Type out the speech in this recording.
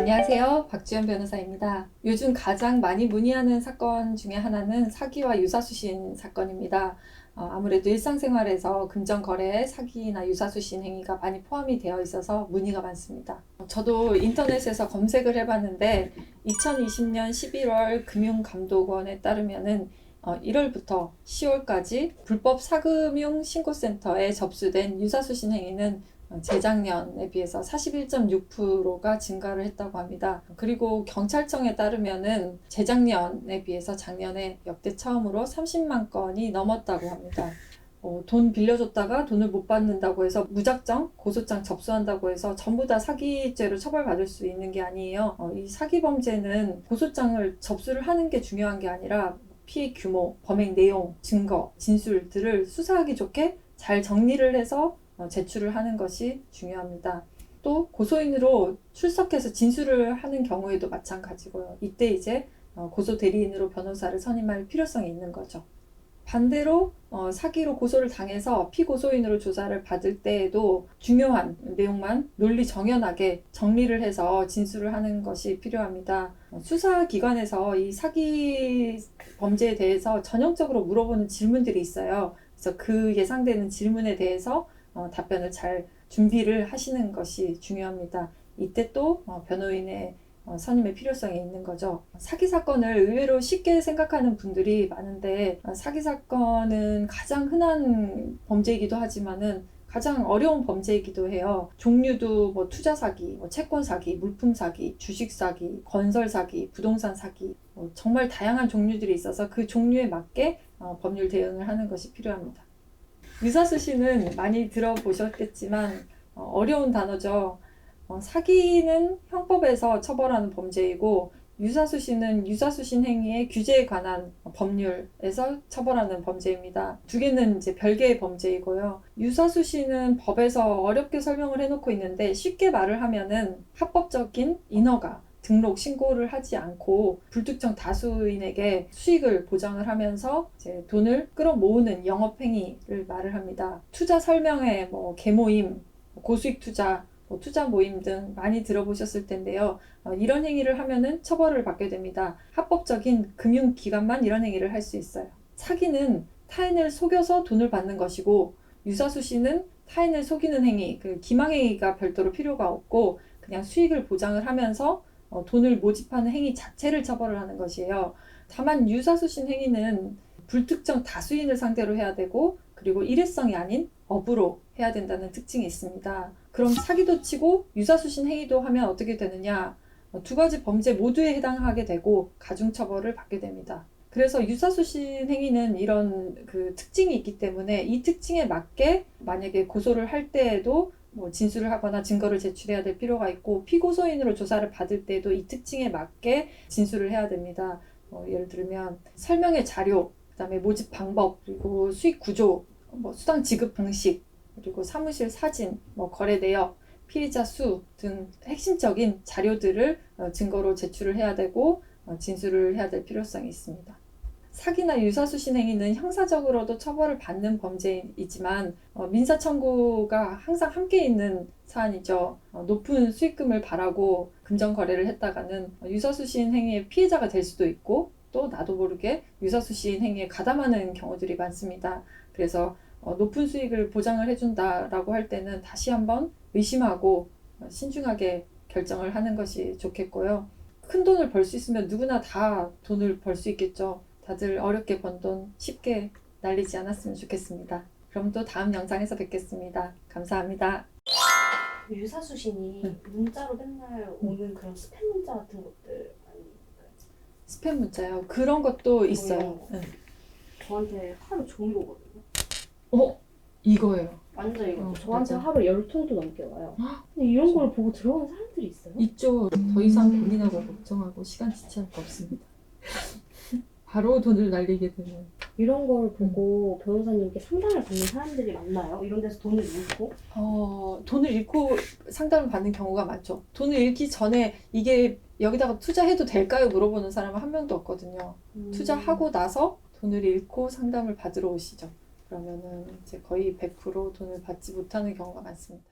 안녕하세요. 박주연 변호사입니다. 요즘 가장 많이 문의하는 사건 중에 하나는 사기와 유사수신 사건입니다. 아무래도 일상생활에서 금전거래에 사기나 유사수신 행위가 많이 포함이 되어 있어서 문의가 많습니다. 저도 인터넷에서 검색을 해봤는데 2020년 11월 금융감독원에 따르면은 1월부터 10월까지 불법 사금융 신고센터에 접수된 유사수신 행위는 재작년에 비해서 41.6%가 증가를 했다고 합니다. 그리고 경찰청에 따르면은 재작년에 비해서 작년에 역대 처음으로 30만 건이 넘었다고 합니다. 돈 빌려줬다가 돈을 못 받는다고 해서 무작정 고소장 접수한다고 해서 전부 다 사기죄로 처벌받을 수 있는 게 아니에요. 이 사기 범죄는 고소장을 접수를 하는 게 중요한 게 아니라 피해 규모, 범행 내용, 증거, 진술들을 수사하기 좋게 잘 정리를 해서 제출을 하는 것이 중요합니다. 또 고소인으로 출석해서 진술을 하는 경우에도 마찬가지고요. 이때 이제 고소 대리인으로 변호사를 선임할 필요성이 있는 거죠. 반대로 사기로 고소를 당해서 피고소인으로 조사를 받을 때에도 중요한 내용만 논리 정연하게 정리를 해서 진술을 하는 것이 필요합니다. 수사기관에서 이 사기 범죄에 대해서 전형적으로 물어보는 질문들이 있어요. 그래서 그 예상되는 질문에 대해서 답변을 잘 준비를 하시는 것이 중요합니다. 이때 또 변호인의 선임의 필요성이 있는 거죠. 사기 사건을 의외로 쉽게 생각하는 분들이 많은데 사기 사건은 가장 흔한 범죄이기도 하지만은 가장 어려운 범죄이기도 해요. 종류도 뭐 투자 사기, 채권 사기, 물품 사기, 주식 사기, 건설 사기, 부동산 사기 정말 다양한 종류들이 있어서 그 종류에 맞게 법률 대응을 하는 것이 필요합니다. 유사수신은 많이 들어보셨겠지만 어려운 단어죠. 사기는 형법에서 처벌하는 범죄이고 유사수신은 유사수신 행위의 규제에 관한 법률에서 처벌하는 범죄입니다. 두 개는 이제 별개의 범죄이고요. 유사수신은 법에서 어렵게 설명을 해놓고 있는데 쉽게 말을 하면은 합법적인 인허가, 등록, 신고를 하지 않고 불특정 다수인에게 수익을 보장을 하면서 이제 돈을 끌어모으는 영업행위를 말을 합니다. 투자 설명회, 계모임, 고수익 투자, 투자 모임 등 많이 들어보셨을 텐데요. 이런 행위를 하면은 처벌을 받게 됩니다. 합법적인 금융기관만 이런 행위를 할 수 있어요. 사기는 타인을 속여서 돈을 받는 것이고 유사수신은 타인을 속이는 행위, 그 기망행위가 별도로 필요가 없고 그냥 수익을 보장을 하면서 돈을 모집하는 행위 자체를 처벌을 하는 것이에요. 다만 유사수신 행위는 불특정 다수인을 상대로 해야 되고 그리고 일회성이 아닌 업으로 해야 된다는 특징이 있습니다. 그럼 사기도 치고 유사수신 행위도 하면 어떻게 되느냐? 두 가지 범죄 모두에 해당하게 되고 가중처벌을 받게 됩니다. 그래서 유사수신 행위는 이런 그 특징이 있기 때문에 이 특징에 맞게 만약에 고소를 할 때에도 진술을 하거나 증거를 제출해야 될 필요가 있고 피고소인으로 조사를 받을 때도 이 특징에 맞게 진술을 해야 됩니다. 예를 들면 설명의 자료, 그다음에 모집 방법, 그리고 수익 구조, 수당 지급 방식, 그리고 사무실 사진, 거래 내역, 피해자 수 등 핵심적인 자료들을 증거로 제출을 해야 되고 진술을 해야 될 필요성이 있습니다. 사기나 유사수신 행위는 형사적으로도 처벌을 받는 범죄이지만 민사 청구가 항상 함께 있는 사안이죠. 높은 수익금을 바라고 금전 거래를 했다가는 유사수신 행위의 피해자가 될 수도 있고 또 나도 모르게 유사수신 행위에 가담하는 경우들이 많습니다. 그래서 높은 수익을 보장을 해준다라고 할 때는 다시 한번 의심하고 신중하게 결정을 하는 것이 좋겠고요. 큰 돈을 벌 수 있으면 누구나 다 돈을 벌 수 있겠죠. 다들 어렵게 번 돈 쉽게 날리지 않았으면 좋겠습니다. 그럼 또 다음 영상에서 뵙겠습니다. 감사합니다. 유사수신이 문자로 맨날 오는 그런 스팸 문자 같은 것들 아닙니까? 스팸 문자요? 그런 것도 있어요. 이런 거. 저한테 하루 종일 오거든요. 이거예요. 완전 이거. 맞아. 저한테 하루 10통도 넘게 와요. 근데 이런 걸 보고 들어가는 사람들이 있어요? 있죠. 더 이상 고민하고 걱정하고 시간 지체할 거 없습니다. 바로 돈을 날리게 되는. 이런 걸 보고 변호사님께 상담을 받는 사람들이 많나요? 이런 데서 돈을 잃고? 돈을 잃고 상담을 받는 경우가 많죠. 돈을 잃기 전에 이게 여기다가 투자해도 될까요? 물어보는 사람은 한 명도 없거든요. 투자하고 나서 돈을 잃고 상담을 받으러 오시죠. 그러면은 이제 거의 100% 돈을 받지 못하는 경우가 많습니다.